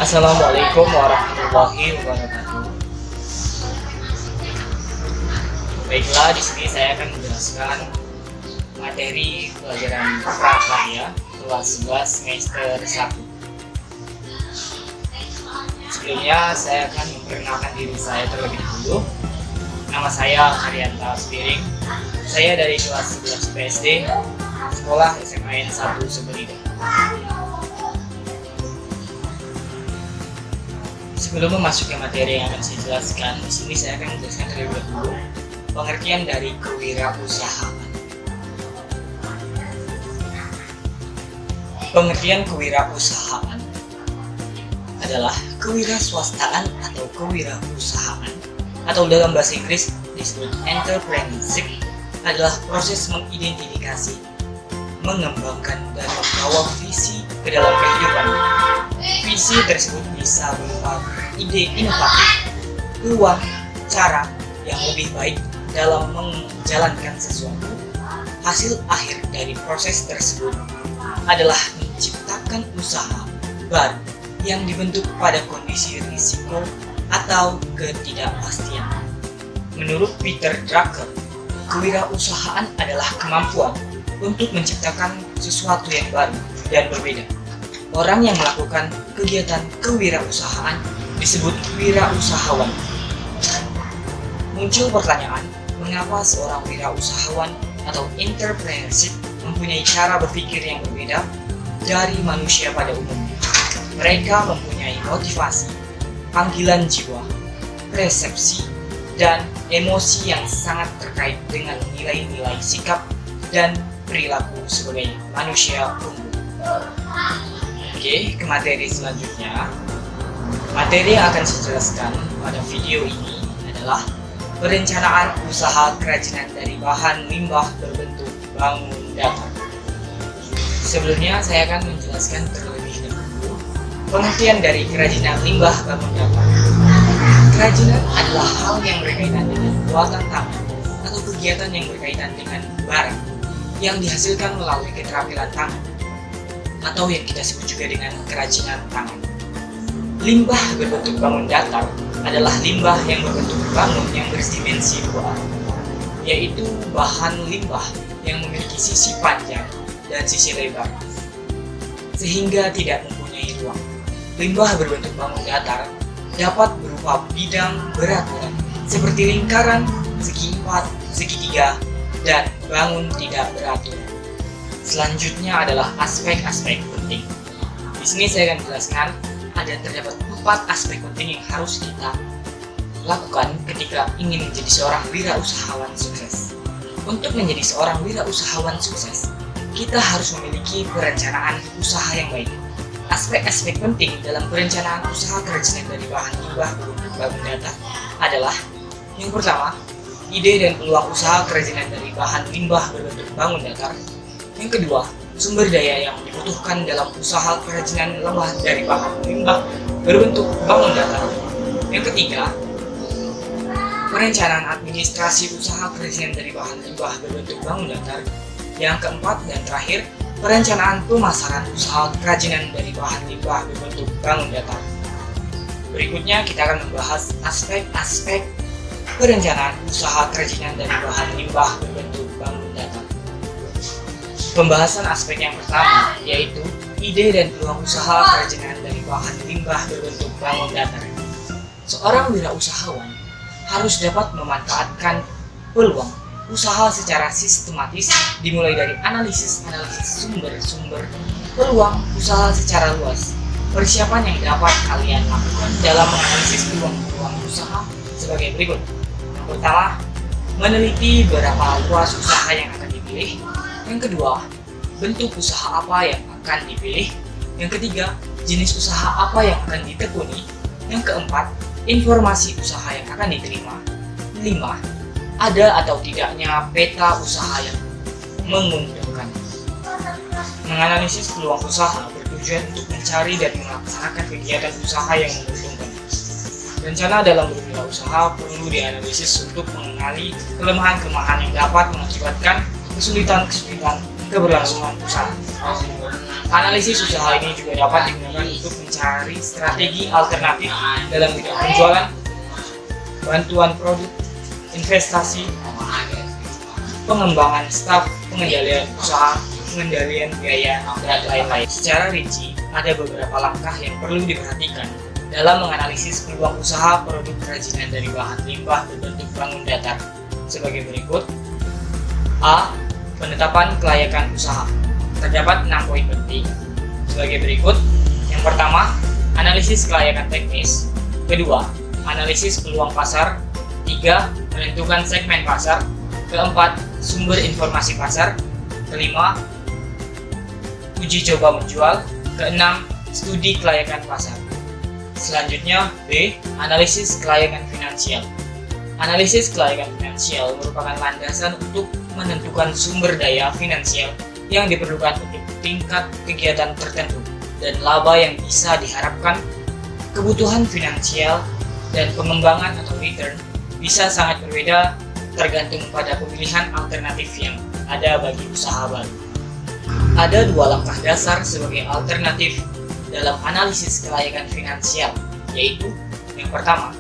Assalamualaikum warahmatullahi wabarakatuh. Baiklah, di sini saya akan menjelaskan materi pelajaran prakarya kelas 11 semester 1. Sebelumnya saya akan memperkenalkan diri saya terlebih dahulu. Nama saya Haryanta Spiring. Saya dari kelas 11 PSD, sekolah SMAN 1 Sumberida. Sebelum memasuki materi yang akan saya jelaskan, di sini saya akan menjelaskan terlebih dahulu pengertian dari kewirausahaan. Pengertian kewirausahaan adalah kewiraswastaan atau kewirausahaan, atau dalam bahasa Inggris disebut entrepreneurship, adalah proses mengidentifikasi, mengembangkan, dan membawa visi ke dalam kehidupan. Visi tersebut bisa berupa ide inovatif, peluang, cara yang lebih baik dalam menjalankan sesuatu. Hasil akhir dari proses tersebut adalah menciptakan usaha baru yang dibentuk pada kondisi risiko atau ketidakpastian. Menurut Peter Drucker, kewirausahaan adalah kemampuan untuk menciptakan sesuatu yang baru dan berbeda. Orang yang melakukan kegiatan kewirausahaan disebut wirausahawan. Muncul pertanyaan, mengapa seorang wirausahawan atau entrepreneurship mempunyai cara berpikir yang berbeda dari manusia pada umumnya? Mereka mempunyai motivasi, panggilan jiwa, persepsi, dan emosi yang sangat terkait dengan nilai-nilai sikap dan perilaku sebagai manusia umum. Oke, ke materi selanjutnya. Materi yang akan saya jelaskan pada video ini adalah perencanaan usaha kerajinan dari bahan limbah berbentuk bangun datar. Sebelumnya saya akan menjelaskan terlebih dahulu pengertian dari kerajinan limbah bangun datar. Kerajinan adalah hal yang berkaitan dengan buatan tangan atau kegiatan yang berkaitan dengan barang yang dihasilkan melalui keterampilan tangan, atau yang kita sebut juga dengan kerajinan tangan. Limbah berbentuk bangun datar adalah limbah yang berbentuk bangun yang berdimensi 2, yaitu bahan limbah yang memiliki sisi panjang dan sisi lebar, sehingga tidak mempunyai ruang. Limbah berbentuk bangun datar dapat berupa bidang beraturan seperti lingkaran, segi 4, segitiga, dan bangun tidak beraturan. Selanjutnya adalah aspek-aspek penting. Di sini saya akan menjelaskan terdapat 4 aspek penting yang harus kita lakukan ketika ingin menjadi seorang wirausahawan sukses. Untuk menjadi seorang wirausahawan sukses, kita harus memiliki perencanaan usaha yang baik. Aspek-aspek penting dalam perencanaan usaha kerajinan dari bahan limbah berbentuk bangun datar adalah: yang pertama, ide dan peluang usaha kerajinan dari bahan limbah berbentuk bangun datar. Yang kedua, sumber daya yang dibutuhkan dalam usaha kerajinan limbah dari bahan limbah berbentuk bangun datar. Yang ketiga, perencanaan administrasi usaha kerajinan dari bahan limbah berbentuk bangun datar. Yang keempat dan terakhir, perencanaan pemasaran usaha kerajinan dari bahan limbah berbentuk bangun datar. Berikutnya kita akan membahas aspek-aspek perencanaan usaha kerajinan dari bahan limbah berbentuk bangun datar. Pembahasan aspek yang pertama yaitu ide dan peluang usaha kerajinan dari bahan limbah berbentuk bangun datar. Seorang wirausahawan harus dapat memanfaatkan peluang usaha secara sistematis, dimulai dari analisis sumber-sumber peluang usaha secara luas. Persiapan yang dapat kalian lakukan dalam menganalisis peluang-peluang usaha sebagai berikut. Yang pertama, meneliti berapa luas usaha yang akan dipilih. Yang kedua, bentuk usaha apa yang akan dipilih. Yang ketiga, jenis usaha apa yang akan ditekuni. Yang keempat, informasi usaha yang akan diterima. 5. Ada atau tidaknya peta usaha yang menguntungkan. Menganalisis peluang usaha bertujuan untuk mencari dan melaksanakan kegiatan usaha yang menguntungkan. Rencana dalam berwirausaha perlu dianalisis untuk mengenali kelemahan-kelemahan yang dapat mengakibatkan kesulitan-kesulitan keberlangsungan usaha. Analisis usaha ini juga dapat digunakan untuk mencari strategi alternatif dalam bidang penjualan, bantuan produk, investasi, pengembangan staf, pengendalian usaha, pengendalian biaya, dan lain-lain. Secara rinci, ada beberapa langkah yang perlu diperhatikan dalam menganalisis peluang usaha produk kerajinan dari bahan limbah berbentuk bangun datar sebagai berikut. A. Penetapan kelayakan usaha. Terdapat 6 poin penting sebagai berikut. Yang pertama, analisis kelayakan teknis. Kedua, analisis peluang pasar. 3. Menentukan segmen pasar. Keempat, sumber informasi pasar. Kelima, uji coba menjual. Keenam, studi kelayakan pasar. Selanjutnya, B. Analisis kelayakan finansial. Analisis kelayakan finansial merupakan landasan untuk menentukan sumber daya finansial yang diperlukan untuk tingkat kegiatan tertentu dan laba yang bisa diharapkan. Kebutuhan finansial dan pengembangan atau return bisa sangat berbeda tergantung pada pemilihan alternatif yang ada bagi usaha baru. Ada 2 langkah dasar sebagai alternatif dalam analisis kelayakan finansial, yaitu yang pertama,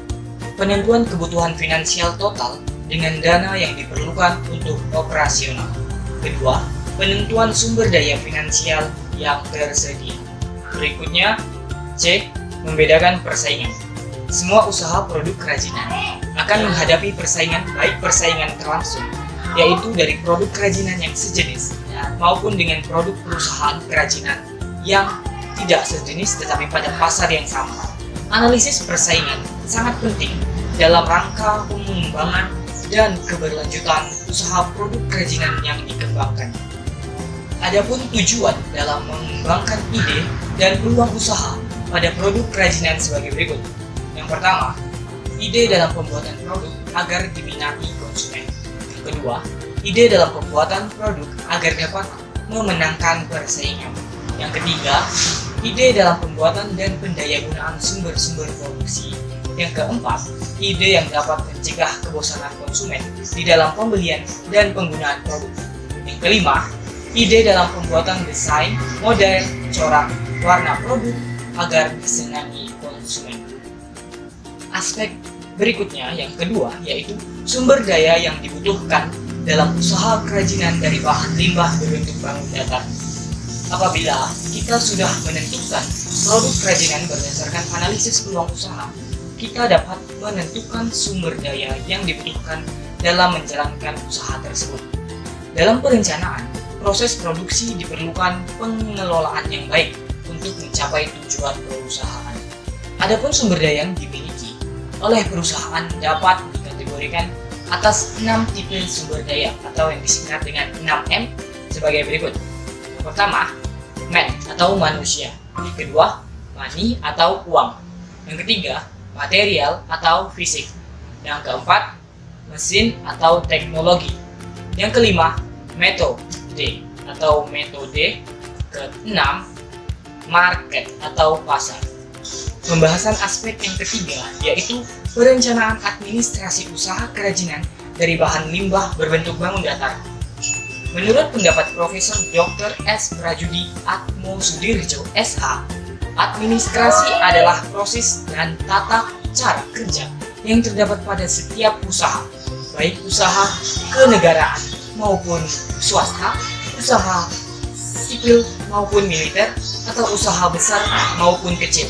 penentuan kebutuhan finansial total dengan dana yang diperlukan untuk operasional. Kedua, penentuan sumber daya finansial yang tersedia. Berikutnya, C. Membedakan persaingan. Semua usaha produk kerajinan akan menghadapi persaingan, baik persaingan terlangsung, yaitu dari produk kerajinan yang sejenis, maupun dengan produk perusahaan kerajinan yang tidak sejenis tetapi pada pasar yang sama. Analisis persaingan sangat penting dalam rangka pengembangan dan keberlanjutan usaha produk kerajinan yang dikembangkan. Adapun tujuan dalam mengembangkan ide dan peluang usaha pada produk kerajinan sebagai berikut. Yang pertama, ide dalam pembuatan produk agar diminati konsumen. Yang kedua, ide dalam pembuatan produk agar dapat memenangkan persaingan. Yang ketiga, ide dalam pembuatan dan pendayagunaan sumber-sumber produksi. Yang keempat, ide yang dapat mencegah kebosanan konsumen di dalam pembelian dan penggunaan produk. Yang kelima, ide dalam pembuatan desain, model, corak, warna produk agar disenangi konsumen. Aspek berikutnya yang kedua yaitu sumber daya yang dibutuhkan dalam usaha kerajinan dari bahan limbah berbentuk bangun datar. Apabila kita sudah menentukan produk kerajinan berdasarkan analisis peluang usaha, kita dapat menentukan sumber daya yang dibutuhkan dalam menjalankan usaha tersebut. Dalam perencanaan, proses produksi diperlukan pengelolaan yang baik untuk mencapai tujuan perusahaan. Adapun sumber daya yang dimiliki oleh perusahaan dapat dikategorikan atas 6 tipe sumber daya atau yang disingkat dengan 6M sebagai berikut. Yang pertama, man atau manusia. Yang kedua, money atau uang. Yang ketiga, material atau fisik. Yang keempat, mesin atau teknologi. Yang kelima, metode atau metode. Keenam, market atau pasar. Pembahasan aspek yang ketiga yaitu perencanaan administrasi usaha kerajinan dari bahan limbah berbentuk bangun datar. Menurut pendapat Profesor Dr. S. Prajudi Atmosudirjo, SH, administrasi adalah proses dan tata cara kerja yang terdapat pada setiap usaha, baik usaha kenegaraan maupun swasta, usaha sipil maupun militer, atau usaha besar maupun kecil.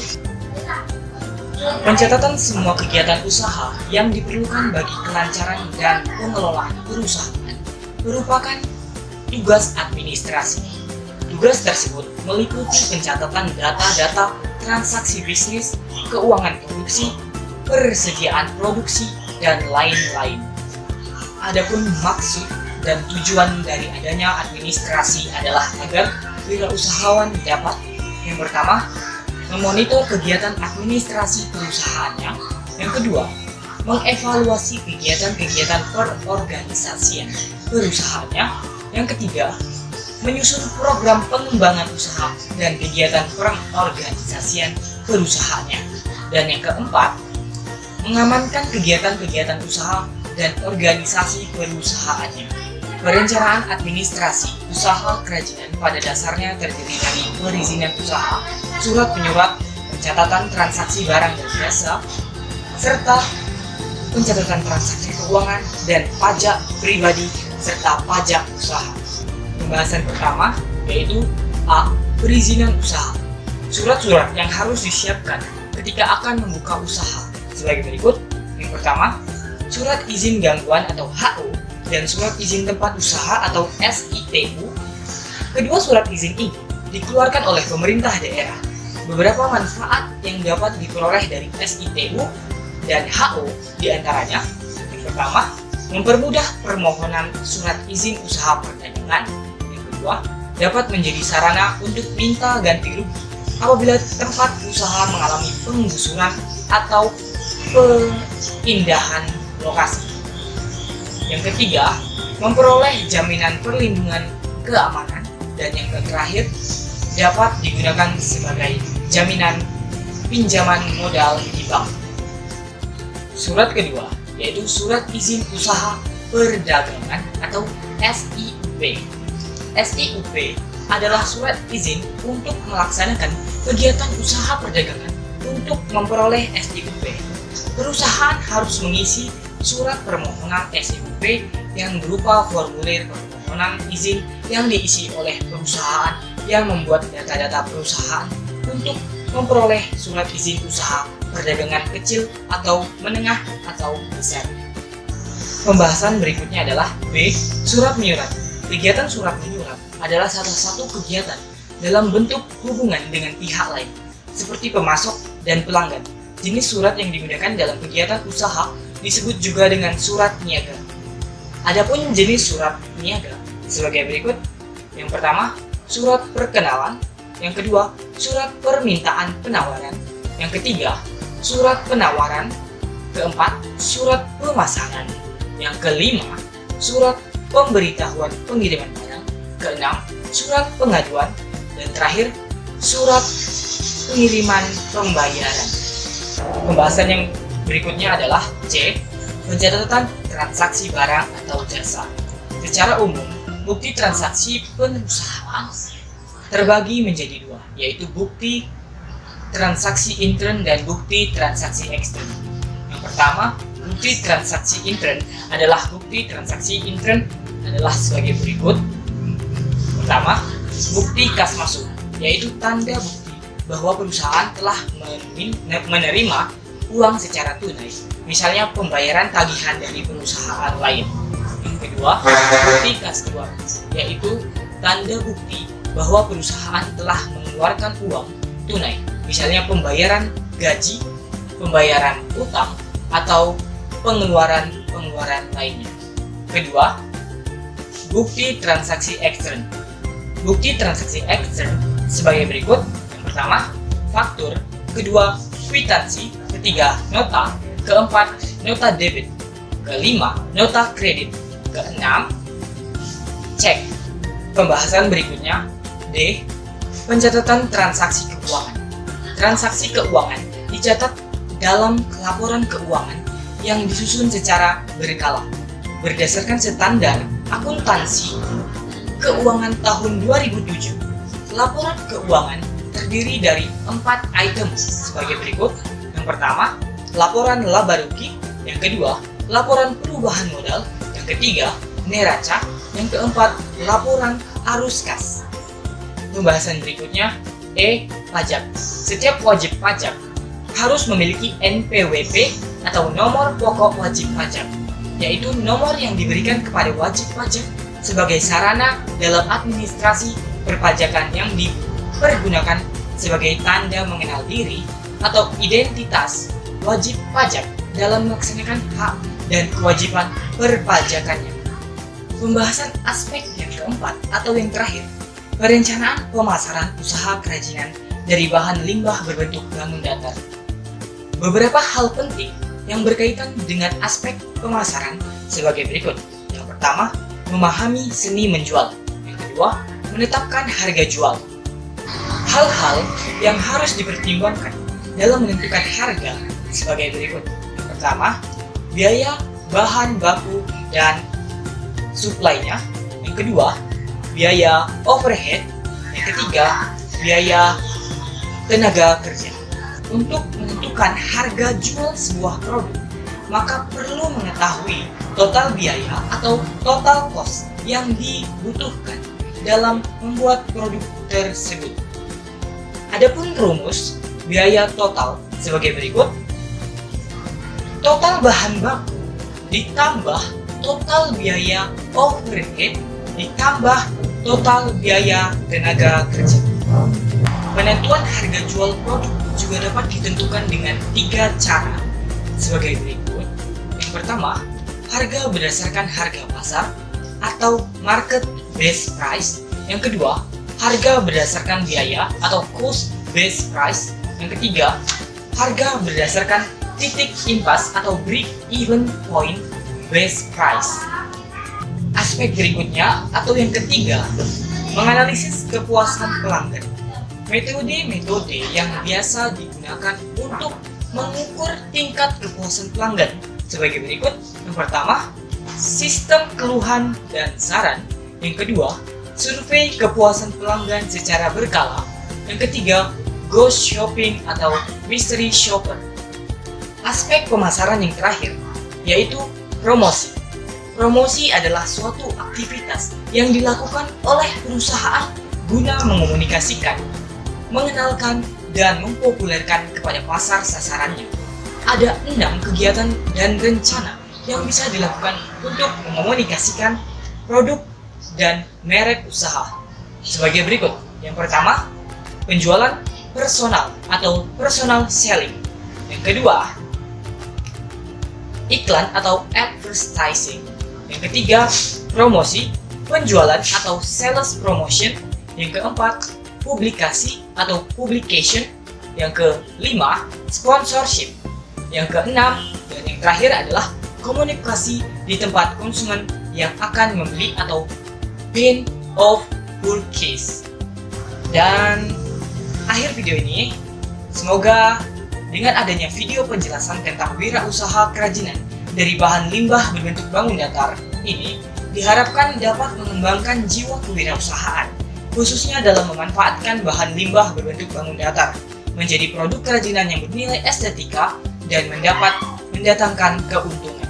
Pencatatan semua kegiatan usaha yang diperlukan bagi kelancaran dan pengelolaan perusahaan merupakan tugas administrasi. Tugas tersebut meliputi pencatatan data-data transaksi bisnis, keuangan produksi, persediaan produksi, dan lain-lain. Adapun maksud dan tujuan dari adanya administrasi adalah agar wirausahawan dapat yang pertama, memonitor kegiatan administrasi perusahaannya. Yang kedua, mengevaluasi kegiatan-kegiatan perorganisasian perusahaannya. Yang ketiga, menyusun program pengembangan usaha dan kegiatan perorganisasian perusahaannya. Dan yang keempat, mengamankan kegiatan-kegiatan usaha dan organisasi perusahaannya. Perencanaan administrasi usaha kerajinan pada dasarnya terdiri dari perizinan usaha, surat menyurat, pencatatan transaksi barang dan jasa, serta pencatatan transaksi keuangan dan pajak pribadi serta pajak usaha. Pembahasan pertama yaitu A. Perizinan usaha. Surat-surat yang harus disiapkan ketika akan membuka usaha sebagai berikut. Yang pertama, surat izin gangguan atau HO dan surat izin tempat usaha atau SITU. Kedua surat izin ini dikeluarkan oleh pemerintah daerah. Beberapa manfaat yang dapat diperoleh dari SITU dan HO diantaranya: yang pertama, mempermudah permohonan surat izin usaha perdagangan. Yang kedua, dapat menjadi sarana untuk minta ganti rugi apabila tempat usaha mengalami penggusuran atau pindahan lokasi. Yang ketiga, memperoleh jaminan perlindungan keamanan. Dan yang terakhir, dapat digunakan sebagai jaminan pinjaman modal di bank. Surat kedua yaitu surat izin usaha perdagangan atau SIUP. SIUP adalah surat izin untuk melaksanakan kegiatan usaha perdagangan. Untuk memperoleh SIUP, perusahaan harus mengisi surat permohonan SIUP yang berupa formulir permohonan izin yang diisi oleh perusahaan yang membuat data-data perusahaan untuk memperoleh surat izin usaha perdagangan kecil atau menengah atau besar. Pembahasan berikutnya adalah B. Surat menyurat. Kegiatan surat menyurat adalah salah satu kegiatan dalam bentuk hubungan dengan pihak lain, seperti pemasok dan pelanggan. Jenis surat yang digunakan dalam kegiatan usaha disebut juga dengan surat niaga. Adapun jenis surat niaga sebagai berikut. Yang pertama, surat perkenalan. Yang kedua, surat permintaan penawaran. Yang ketiga, surat penawaran. Keempat, surat pemasaran. Yang kelima, surat pemberitahuan pengiriman barang. Keenam, surat pengaduan. Dan terakhir, surat pengiriman pembayaran. Pembahasan yang berikutnya adalah C. Pencatatan transaksi barang atau jasa. Secara umum, bukti transaksi perusahaan terbagi menjadi dua, yaitu bukti transaksi intern dan bukti transaksi ekstern. Yang pertama, bukti transaksi intern adalah sebagai berikut. Pertama, bukti kas masuk, yaitu tanda bukti bahwa perusahaan telah menerima uang secara tunai, misalnya pembayaran tagihan dari perusahaan lain. Yang kedua, bukti kas keluar, yaitu tanda bukti bahwa perusahaan telah mengeluarkan uang tunai, misalnya pembayaran gaji, pembayaran utang, atau pengeluaran lainnya. Kedua, bukti transaksi ekstern. Bukti transaksi ekstern sebagai berikut. Yang pertama, faktur. Kedua, kwitansi. Ketiga, nota. Keempat, nota debit. Kelima, nota kredit. Keenam, cek. Pembahasan berikutnya. D. Pencatatan transaksi keuangan. Transaksi keuangan dicatat dalam laporan keuangan yang disusun secara berkala berdasarkan standar akuntansi keuangan tahun 2007. Laporan keuangan terdiri dari 4 item sebagai berikut. Yang pertama, laporan laba rugi. Yang kedua, laporan perubahan modal. Yang ketiga, neraca. Yang keempat, laporan arus kas. Pembahasan berikutnya, E. Pajak. Setiap wajib pajak harus memiliki NPWP atau nomor pokok wajib pajak, yaitu nomor yang diberikan kepada wajib pajak sebagai sarana dalam administrasi perpajakan yang dipergunakan sebagai tanda mengenal diri atau identitas wajib pajak dalam melaksanakan hak dan kewajiban perpajakannya. Pembahasan aspek yang keempat atau yang terakhir, perencanaan pemasaran usaha kerajinan dari bahan limbah berbentuk bangun datar. Beberapa hal penting yang berkaitan dengan aspek pemasaran sebagai berikut. Yang pertama, memahami seni menjual. Yang kedua, menetapkan harga jual. Hal-hal yang harus dipertimbangkan dalam menentukan harga sebagai berikut. Yang pertama, biaya bahan baku dan suplainya. Yang kedua, biaya overhead. Yang ketiga, biaya tenaga kerja. Untuk menentukan harga jual sebuah produk, maka perlu mengetahui total biaya atau total cost yang dibutuhkan dalam membuat produk tersebut. Adapun rumus biaya total sebagai berikut. Total bahan baku ditambah total biaya overhead ditambah total biaya tenaga kerja. Penentuan harga jual produk juga dapat ditentukan dengan 3 cara sebagai berikut. Yang pertama, harga berdasarkan harga pasar atau market based price. Yang kedua, harga berdasarkan biaya atau cost based price. Yang ketiga, harga berdasarkan titik impas atau break even point based price. Aspek berikutnya atau yang ketiga, menganalisis kepuasan pelanggan. Metode-metode yang biasa digunakan untuk mengukur tingkat kepuasan pelanggan sebagai berikut. Yang pertama, sistem keluhan dan saran. Yang kedua, survei kepuasan pelanggan secara berkala. Yang ketiga, ghost shopping atau mystery shopper. Aspek pemasaran yang terakhir yaitu promosi. Promosi adalah suatu aktivitas yang dilakukan oleh perusahaan guna mengomunikasikan, mengenalkan, dan mempopulerkan kepada pasar sasarannya. Ada 6 kegiatan dan rencana yang bisa dilakukan untuk mengomunikasikan produk dan merek usaha sebagai berikut. Yang pertama, penjualan personal atau personal selling. Yang kedua, iklan atau advertising. Yang ketiga, promosi, penjualan atau sales promotion. Yang keempat, publikasi atau publication. Yang kelima, sponsorship. Yang keenam dan yang terakhir adalah komunikasi di tempat konsumen yang akan membeli atau point of purchase. Dan akhir video ini, semoga dengan adanya video penjelasan tentang wirausaha kerajinan dari bahan limbah berbentuk bangun datar ini diharapkan dapat mengembangkan jiwa kewirausahaan, khususnya dalam memanfaatkan bahan limbah berbentuk bangun datar menjadi produk kerajinan yang bernilai estetika dan mendatangkan keuntungan.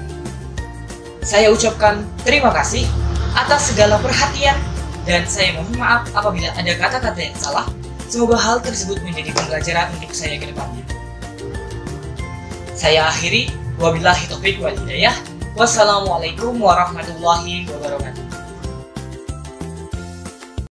Saya ucapkan terima kasih atas segala perhatian dan saya mohon maaf apabila ada kata-kata yang salah. Semoga hal tersebut menjadi pembelajaran untuk saya ke depannya. Saya akhiri, wabillahi taufiq wal hidayah. Wassalamualaikum warahmatullahi wabarakatuh.